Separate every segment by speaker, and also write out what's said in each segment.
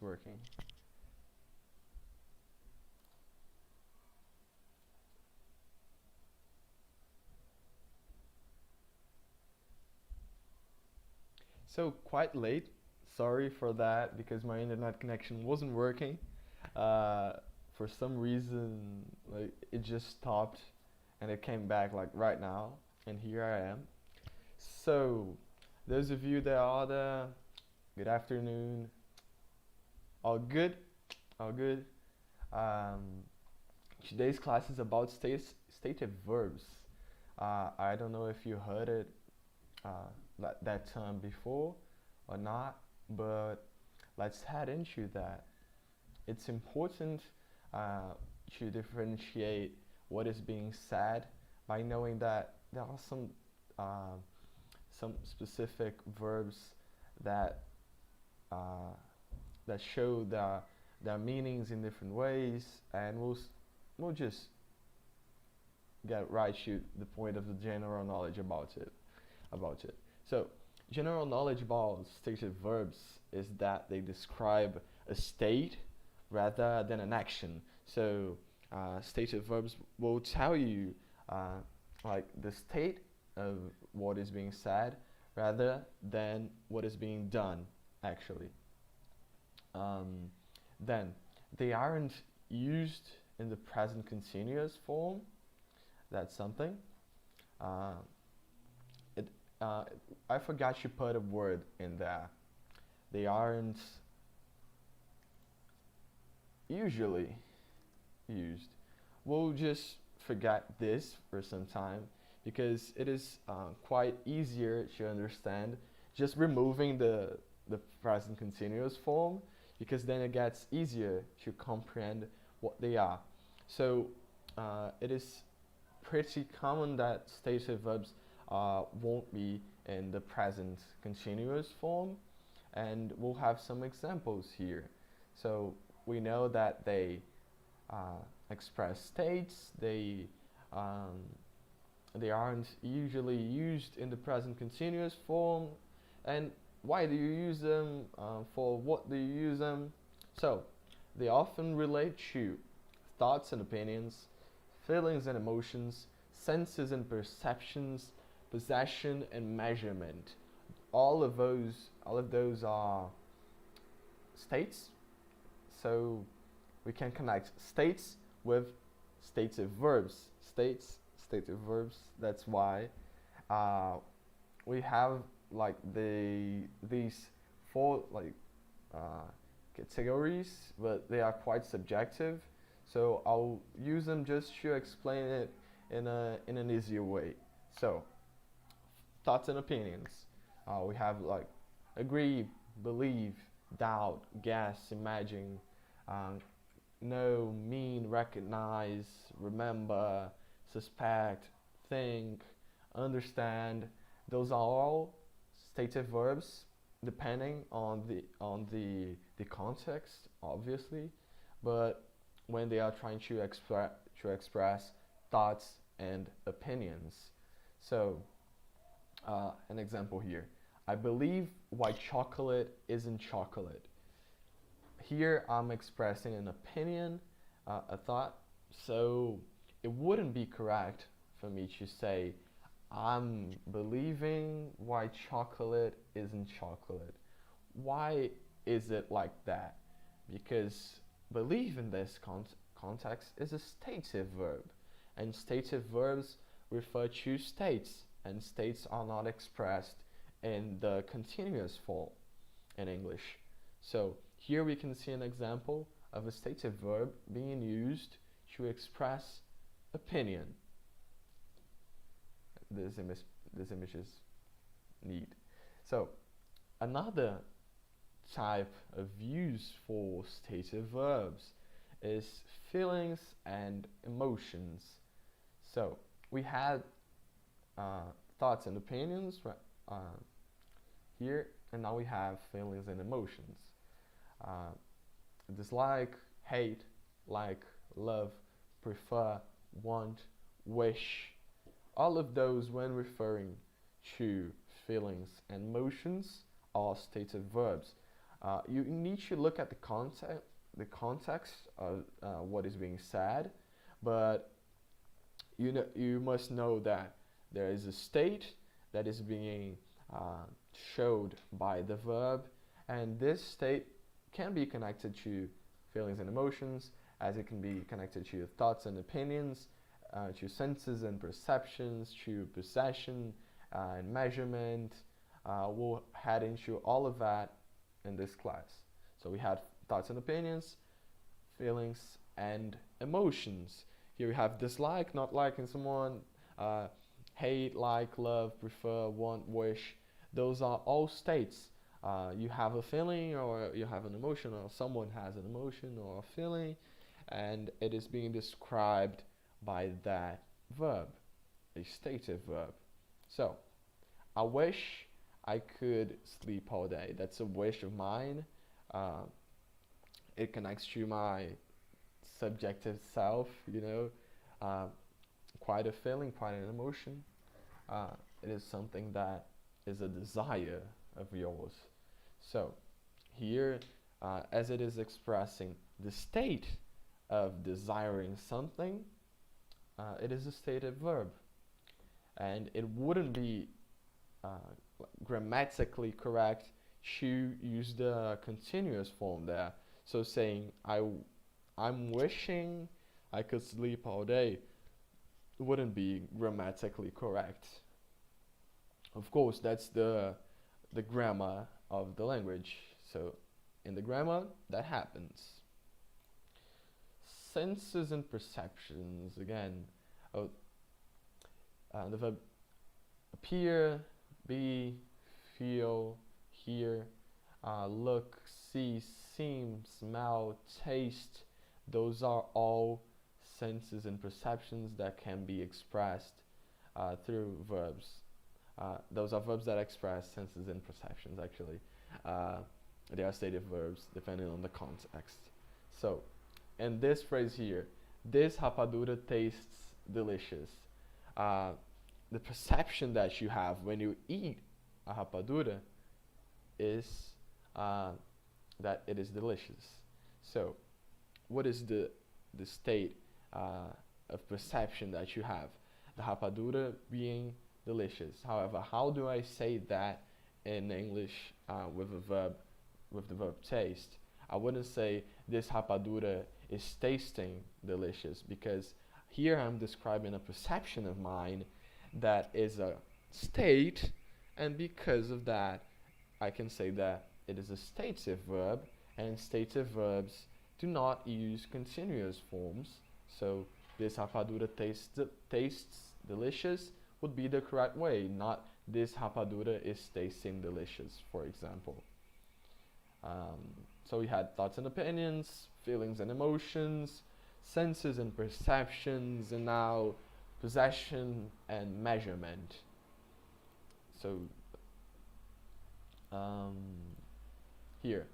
Speaker 1: Working. So quite late. Sorry for that because my internet connection wasn't working. Uh, for some reason, like it just stopped, and it came back like right now, and here I am. So, those of you that are there, good afternoon. All good? All good. Um, Today's class is about stative verbs. I don't know if you heard it that term before or not, but let's head into that. It's important uh, to differentiate what is being said by knowing that there are uh, some specific verbs that uh, that show their meanings in different ways, and we'll just get right to the point of the general knowledge about it. So, general knowledge about stative verbs is that they describe a state rather than an action. So, stative verbs will tell you like the state of what is being said rather than what is being done actually. Um, then they aren't used in the present continuous form. That's something. Uh, it uh, I forgot to put a word in there. They aren't usually used. We'll just forget this for some time because it is quite easier to understand just removing the present continuous form, because then it gets easier to comprehend what they are. So it is pretty common that stative verbs won't be in the present continuous form, and we'll have some examples here. So we know that they express states. Um, they aren't usually used in the present continuous form. And why do you use them? For what do you use them? So they often relate to thoughts and opinions, feelings and emotions, senses and perceptions, possession and measurement. All of those are states. So we can connect states with stative verbs. Stative verbs. That's why uh, we have like these four uh, categories, but they are quite subjective. So I'll use them just to explain it in an easier way. So thoughts and opinions. We have like agree, believe, doubt, guess, imagine, um, know, mean, recognize, remember, suspect, think, understand. Those are all stative verbs depending on the context, obviously, but when they are trying to express thoughts and opinions. So, an example here. I believe white chocolate isn't chocolate. Here I'm expressing an opinion, a thought, so it wouldn't be correct for me to say I'm believing white chocolate isn't chocolate. Why is it like that? Because believe in this context is a stative verb, and stative verbs refer to states, and states are not expressed in the continuous form in English. So here we can see an example of a stative verb being used to express opinion. This image is neat. So another type of use for stative verbs is feelings and emotions. So we had thoughts and opinions here, and now we have feelings and emotions. Uh, Dislike, hate, like, love, prefer, want, wish. All of those, when referring to feelings and emotions, are stative verbs. You need to look at the context of what is being said, but you must know that there is a state that is being showed by the verb, and this state can be connected to feelings and emotions, as it can be connected to thoughts and opinions, to senses and perceptions, to possession and measurement. We'll head into all of that in this class. So we had thoughts and opinions, feelings and emotions. Here we have dislike, not liking someone, hate, like, love, prefer, want, wish. Those are all states. You have a feeling or you have an emotion, or someone has an emotion or a feeling, and it is being described by that verb, a stative verb. So, I wish I could sleep all day. That's a wish of mine. It connects to my subjective self, quite a feeling, quite an emotion. It is something that is a desire of yours. So here, as it is expressing the state of desiring something, it is a stative verb. And it wouldn't be grammatically correct to use the continuous form there. So saying, I'm wishing I could sleep all day wouldn't be grammatically correct. Of course, that's the grammar of the language. So in the grammar, that happens. Senses and perceptions, again. The verb appear, be, feel, hear, look, see, seem, smell, taste. Those are all senses and perceptions that can be expressed through verbs. Those are verbs that express senses and perceptions, actually. They are stative verbs depending on the context. So, in this phrase here, this rapadura tastes delicious. The perception that you have when you eat a rapadura is that it is delicious. So, what is the state of perception that you have? The rapadura being delicious. However, how do I say that in English with the verb taste? I wouldn't say this rapadura is tasting delicious, because here I'm describing a perception of mine that is a state, and because of that I can say that it is a stative verb, and stative verbs do not use continuous forms. So this rapadura tastes delicious would be the correct way, not this rapadura is tasting delicious, for example. So we had thoughts and opinions, feelings and emotions, senses and perceptions, and now possession and measurement. So here,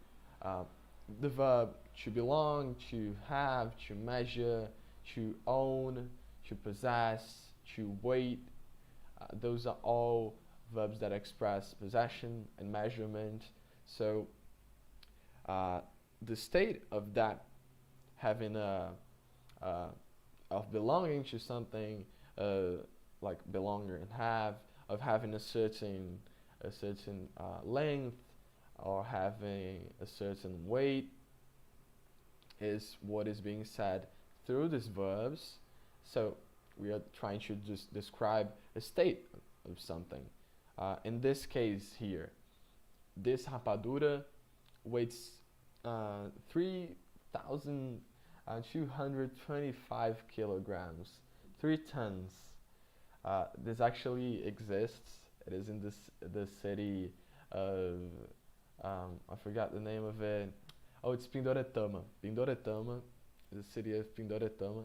Speaker 1: the verb to belong, to have, to measure, to own, to possess, to weight, those are all verbs that express possession and measurement. So the state of that having of belonging to something, like belong and have, of having a certain length, or having a certain weight, is what is being said through these verbs. So we are trying to just describe a state of something. In this case here, this rapadura weighs 3,225 kilograms, 3 tons. This actually exists. It is in the city of, I forgot the name of it. Oh, it's Pindoretama. Pindoretama, the city of Pindoretama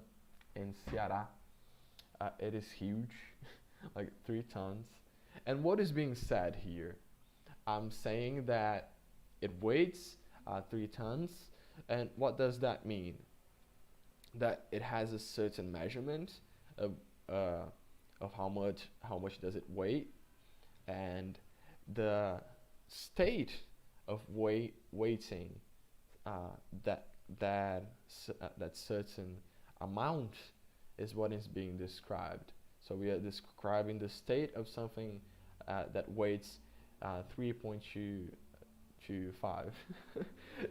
Speaker 1: in Ceará. It is huge, like 3 tons. And what is being said here? I'm saying that it weighs 3 tons. And what does that mean? That it has a certain measurement of how much does it weigh, and the state waiting uh, that that certain amount is what is being described. So we are describing the state of something that weighs 3.25.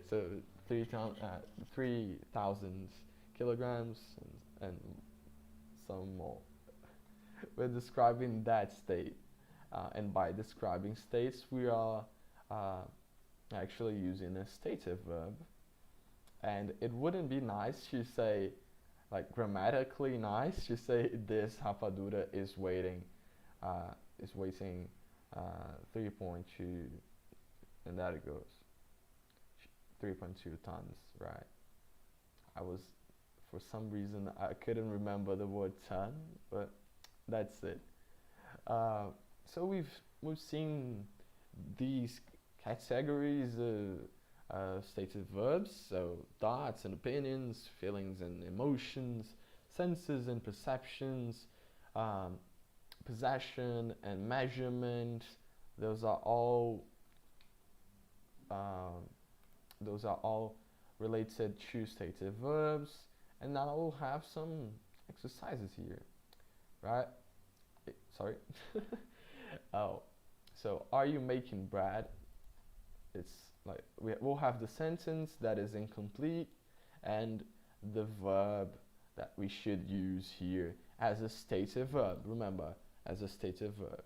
Speaker 1: So 3,000 kilograms and some more. We're describing that state, and by describing states, we are uh, actually using a stative verb. And it wouldn't be nice to say, like grammatically nice, to say this rapadura is weighing 3.2, and that it goes 3.2 tons, right? I was, for some reason, I couldn't remember the word ton, but that's it. Uh, so we've seen these categories of stative verbs, so thoughts and opinions, feelings and emotions, senses and perceptions, um, possession and measurement. Those are all um, those are all related to stative verbs. And now we'll have some exercises here, right? Sorry. Oh, so are you making bread? It's like we'll have the sentence that is incomplete and the verb that we should use here as a stative verb. Remember, as a stative verb,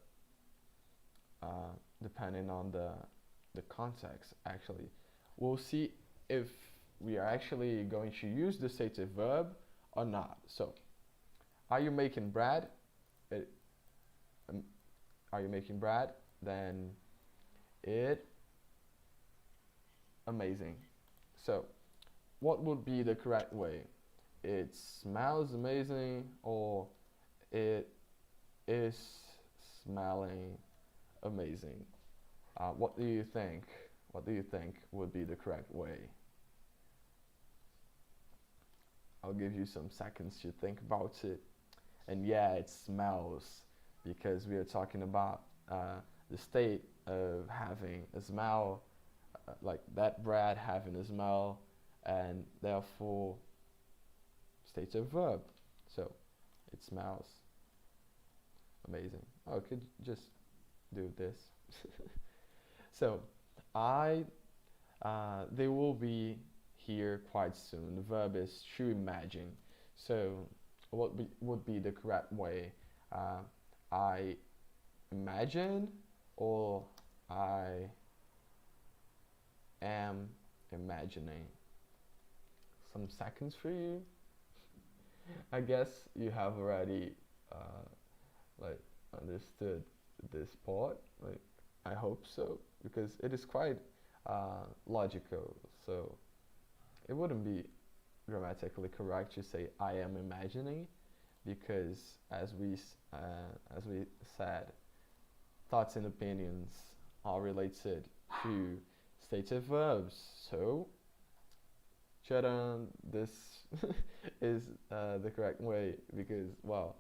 Speaker 1: depending on the context. Actually, we'll see if we are actually going to use the stative verb or not. So, are you making bread? It, are you making bread? Then it amazing. So, what would be the correct way? It smells amazing, or it is smelling amazing. What do you think? What do you think would be the correct way? I'll give you some seconds to think about it. And yeah, it smells, because we are talking about the state of having a smell, like that bread having a smell, and therefore stative verb. So it smells amazing. Oh, I could just do this. So they will be here quite soon. The verb is to imagine. So what would be the correct way? I imagine, or I am imagining. Some seconds for you. I guess you have already like understood this part. Like, I hope so, because it is quite logical. So it wouldn't be grammatically correct to say I am imagining, because as we said, thoughts and opinions are related to stative verbs. So, this is the correct way, because, well,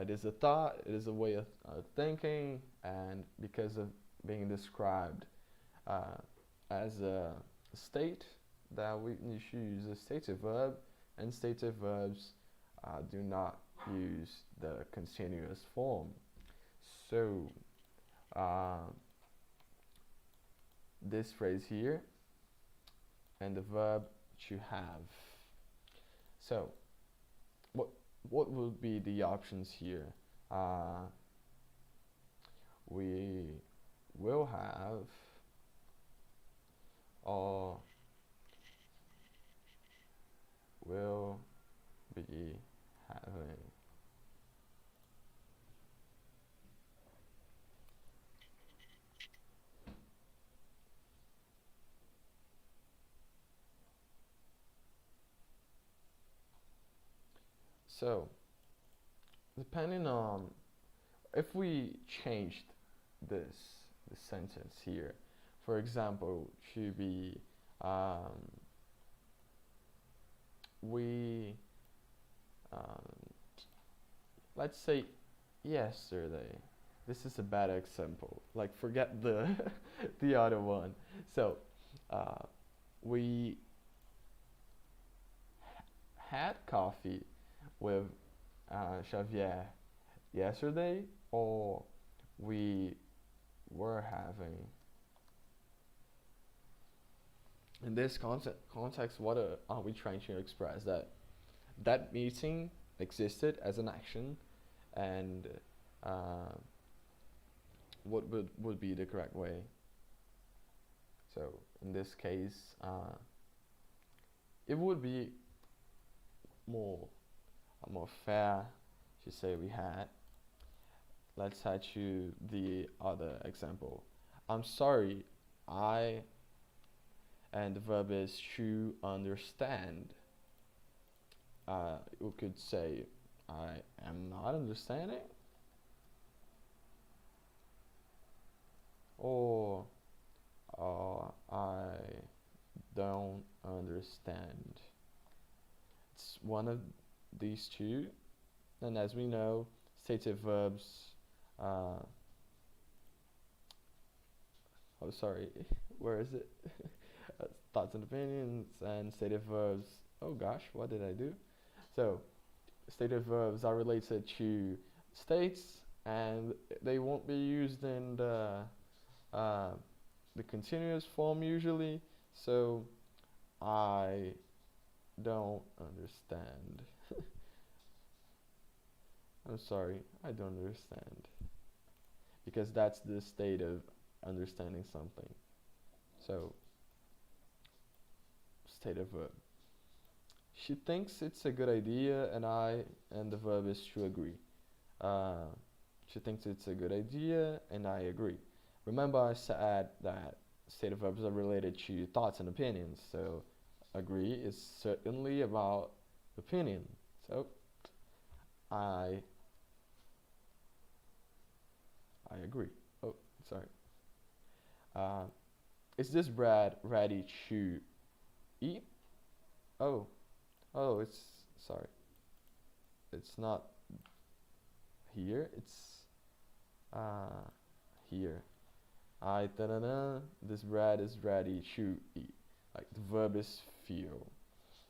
Speaker 1: it is a thought, it is a way of thinking, and because of being described as a state, that we should use a stative verb, and stative verbs do not use the continuous form. So, this phrase here, and the verb to have. So, what would be the options here? We will have, or will be having. So, depending on, if we changed this sentence here, for example, to be we let's say yesterday, this is a bad example. Like forget the the other one. So we had coffee with Xavier yesterday, or we were having. In this context, what are we trying to express? That meeting existed as an action, and uh, what would be the correct way? So in this case, it would be more more fair to say we had. Let's head to the other example. I'm sorry, I, and the verb is to understand. You could say, I am not understanding, or I don't understand. It's one of these two, and as we know, stative verbs. Oh, sorry, where is it? Thoughts and opinions and stative verbs. Oh gosh, what did I do? So, stative verbs are related to states, and they won't be used in the continuous form usually. So, I don't understand. I'm sorry, I don't understand. Because that's the state of understanding something. So, stative verb. She thinks it's a good idea, and the verb is to agree. She thinks it's a good idea, and I agree. Remember, I said that stative verbs are related to thoughts and opinions. So, agree is certainly about opinion. So, I agree. Oh, sorry. Is this bread ready to eat? Oh, it's sorry. It's not here. It's here. I da da da. This bread is ready to eat. Like the verb is feel.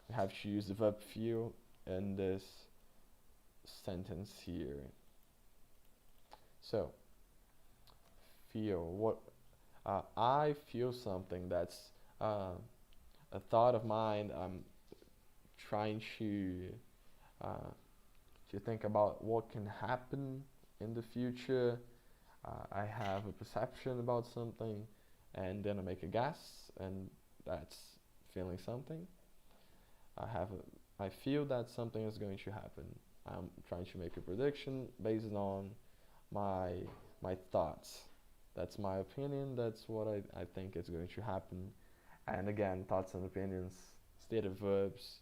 Speaker 1: We have to use the verb feel in this sentence here. So feel what I feel something that's a thought of mine. I'm trying to think about what can happen in the future. I have a perception about something, and then I make a guess, and that's feeling something. I feel that something is going to happen. I'm trying to make a prediction based on my thoughts. That's my opinion. That's what I think is going to happen. And again, thoughts and opinions, stative verbs.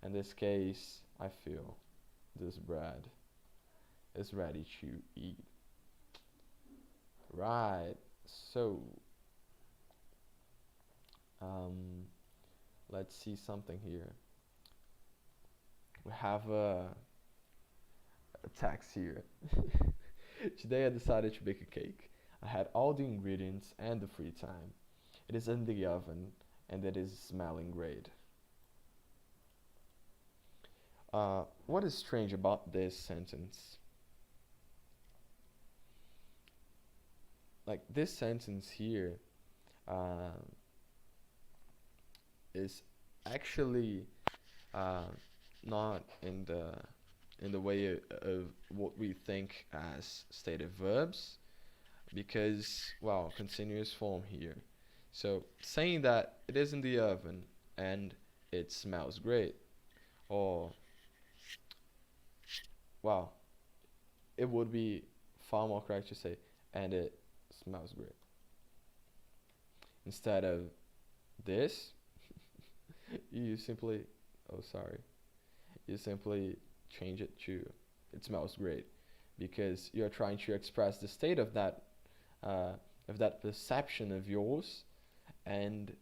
Speaker 1: In this case, I feel this bread is ready to eat. Right. So, let's see something here. We have a text here. Today I decided to bake a cake. I had all the ingredients and the free time. It is in the oven and it is smelling great. What is strange about this sentence? Like this sentence here is actually not in the way of what we think as stative verbs, because well, continuous form here. So saying that it is in the oven and it smells great, or well, it would be far more correct to say and it smells great instead of this. You simply, oh sorry, you simply change it to it smells great, because you're trying to express the state of that perception of yours, and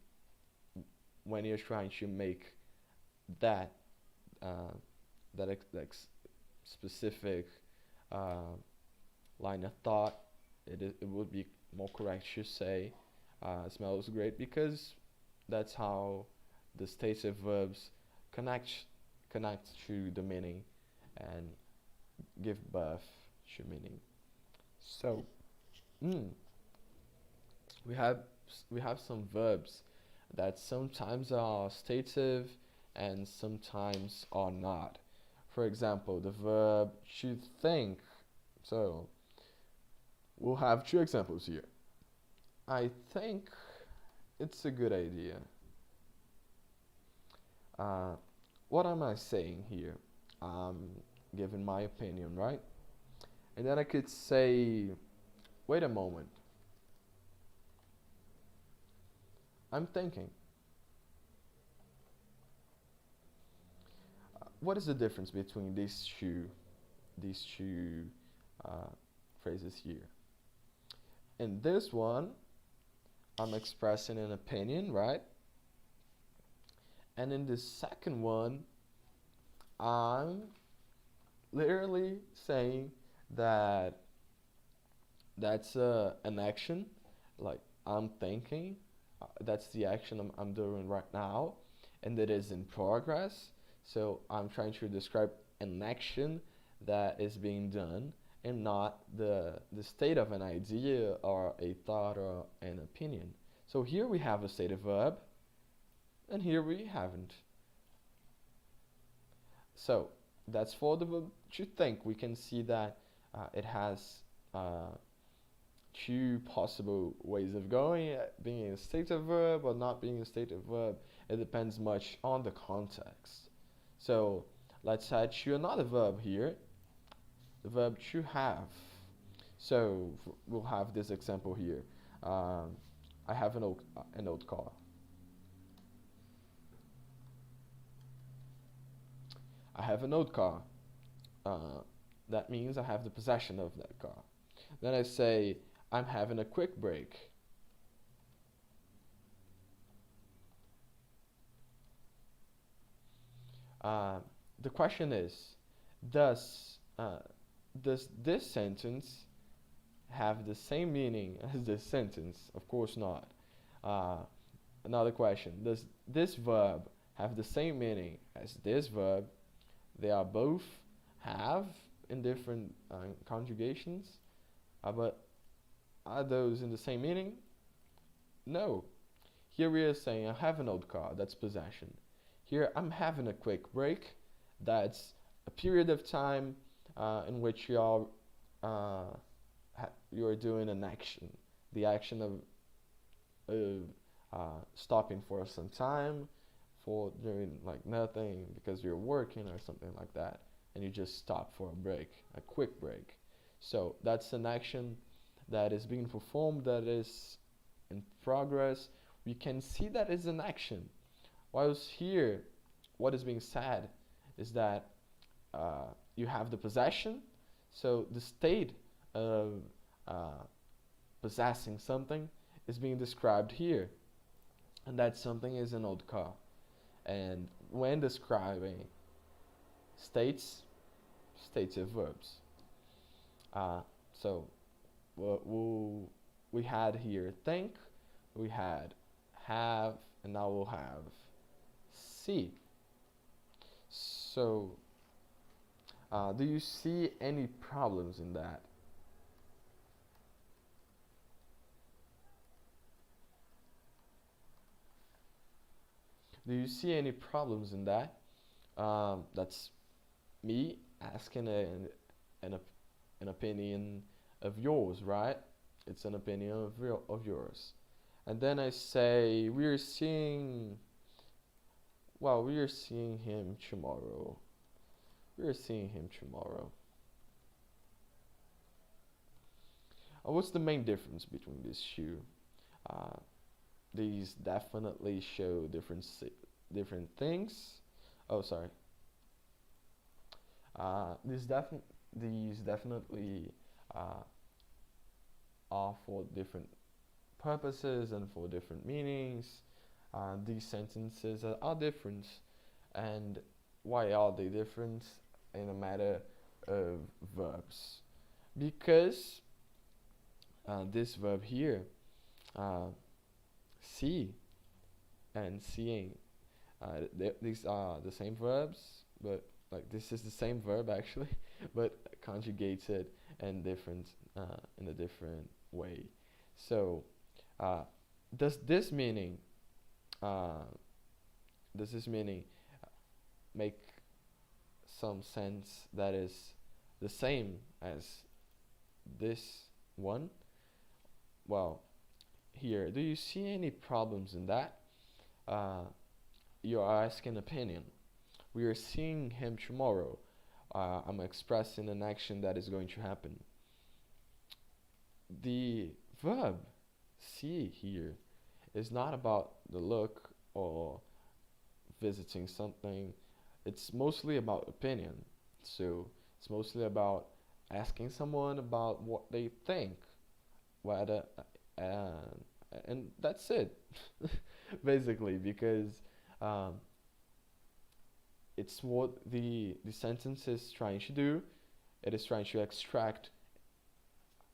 Speaker 1: when you're trying to make that specific line of thought it would be more correct to say smells great, because that's how the stative verbs connect connect to the meaning and give birth to meaning. So, mm, we have we have some verbs that sometimes are stative and sometimes are not. For example, the verb to think. So we'll have two examples here. I think it's a good idea. Uh, what am I saying here? I'm giving my opinion, right? And then I could say, wait a moment, I'm thinking. What is the difference between these two uh, phrases here? In this one, I'm expressing an opinion, right? And in the second one, I'm literally saying that that's an action, like I'm thinking, that's the action I'm doing right now, and it is in progress. So I'm trying to describe an action that is being done, and not the state of an idea or a thought or an opinion. So here we have a stative verb, and here we haven't. So that's for the verb to think. We can see that it has two possible ways of going, being a stative verb or not being a stative verb. It depends much on the context. So let's add to another verb here, the verb to have. So we'll have this example here. I have an old car. I have an old car. That means I have the possession of that car. Then I say, I'm having a quick break. The question is, does does this sentence have the same meaning as this sentence? Of course not. Uh, Another question, does this verb have the same meaning as this verb? They are both have in different conjugations, but are those in the same meaning? No. Here we are saying I have an old car, that's possession. Here I'm having a quick break, that's a period of time in which you're doing an action, the action of stopping for some time, for doing like nothing because you're working or something like that, and you just stop for a break, a quick break. So that's an action that is being performed, that is in progress. We can see that it's an action. Whilst here, what is being said is that you have the possession, so the state of possessing something is being described here, and that something is an old car. And when describing stative verbs, so we had here think, we had have, and now we'll have see. So do you see any problems in that? Do you see any problems in that? That's me asking an opinion of yours, right? It's an opinion of yours. And then I say, we are seeing him tomorrow. We are seeing him tomorrow. What's the main difference between these two? Uh, these definitely show different things. Oh, sorry. These definitely are for different purposes and for different meanings. These sentences are different, and why are they different in a matter of verbs? Because this verb here, see and seeing, these are the same verbs, but like this is the same verb actually, but conjugated in different in a different way. So, uh, does this meaning uh, does this meaning make some sense that is the same as this one? Well, here, do you see any problems in that? Uh, you are asking opinion. We are seeing him tomorrow. I'm expressing an action that is going to happen. The verb see here is not about the look or visiting something. It's mostly about opinion. So it's mostly about asking someone about what they think, whether, and and that's it, basically, because um, it's what the sentence is trying to do. It is trying to extract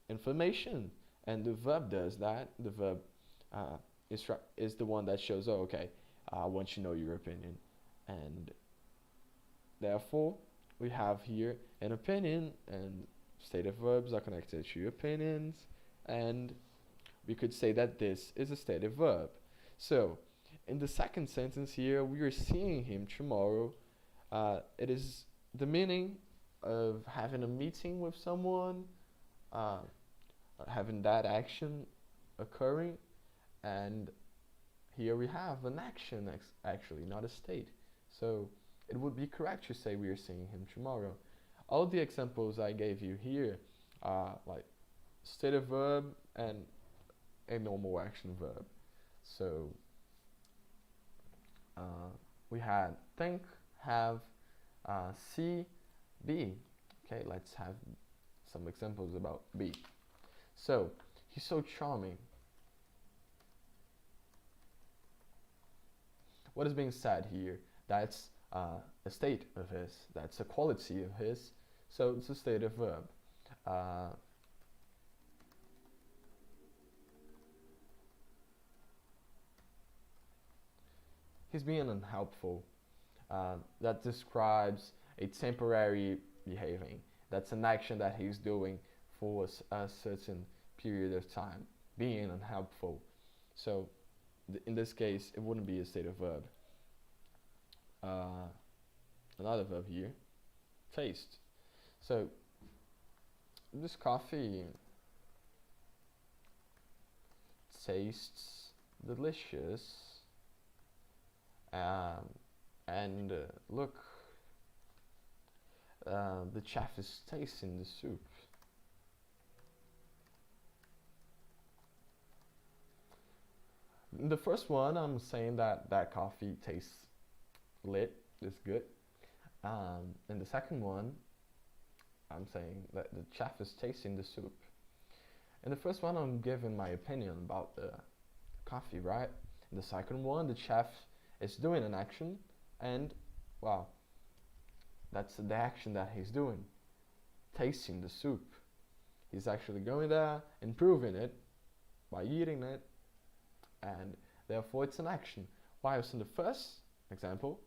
Speaker 1: information, and the verb does that. The verb uh, is the one that shows, oh, okay, I want to know your opinion, and therefore we have here an opinion, and stative verbs are connected to opinions, and we could say that this is a stative verb. So, in the second sentence here, we are seeing him tomorrow. It is the meaning of having a meeting with someone, uh, having that action occurring, and here we have an action actually, not a state. So it would be correct to say we are seeing him tomorrow. All the examples I gave you here are like stative verb and a normal action verb. So we had think, have, see, be. Okay, let's have some examples about be. So he's so charming. What is being said here? That's a state of his. That's a quality of his. So it's a stative verb. He's being unhelpful. That describes a temporary behaving. That's an action that he's doing for a certain period of time, being unhelpful. So in this case, it wouldn't be a stative verb. Another verb here, taste. So this coffee tastes delicious. And look, the chef is tasting the soup. In the first one, I'm saying that that coffee tastes lit, is good. In the second one, I'm saying that the chef is tasting the soup. In the first one, I'm giving my opinion about the coffee, right? In the second one, the chef is doing an action, and wow, that's the action that he's doing, tasting the soup. He's actually going there, improving it by eating it, and therefore it's an action. Whilst in the first example,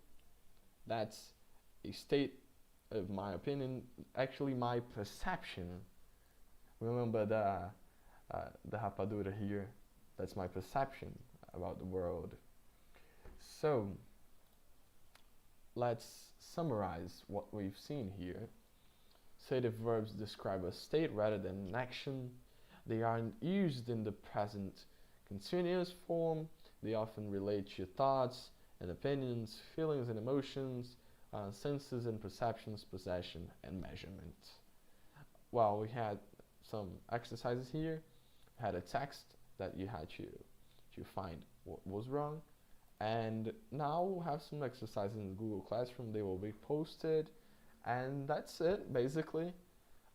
Speaker 1: that's a state of my opinion, actually my perception. Remember the rapadura here, that's my perception about the world. So let's summarize what we've seen here. Stative verbs describe a state rather than an action. They aren't used in the present continuous form. They often relate to thoughts and opinions, feelings and emotions, senses and perceptions, possession and measurement. Well, we had some exercises here. We had a text that you had to find what was wrong. And now we'll have some exercises in Google Classroom. They will be posted. And that's it, basically.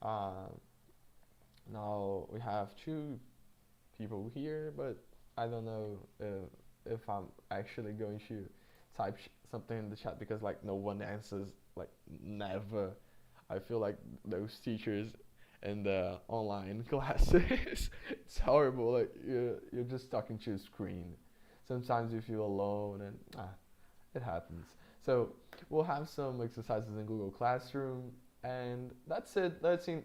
Speaker 1: Now we have two people here, but I don't know if I'm actually going to type something in the chat because like no one answers, like never. I feel like those teachers in the online classes. It's horrible. Like you're just talking to a screen. Sometimes you feel alone, and it happens. So we'll have some exercises in Google Classroom, and that's it. 13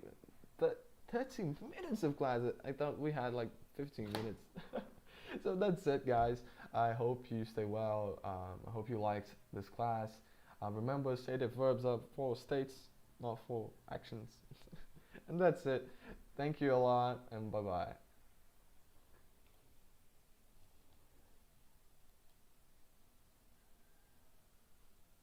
Speaker 1: minutes of class. I thought we had like 15 minutes. So that's it, guys. I hope you stay well. I hope you liked this class. Remember, stative verbs are for states, not for actions. And that's it. Thank you a lot, and bye bye.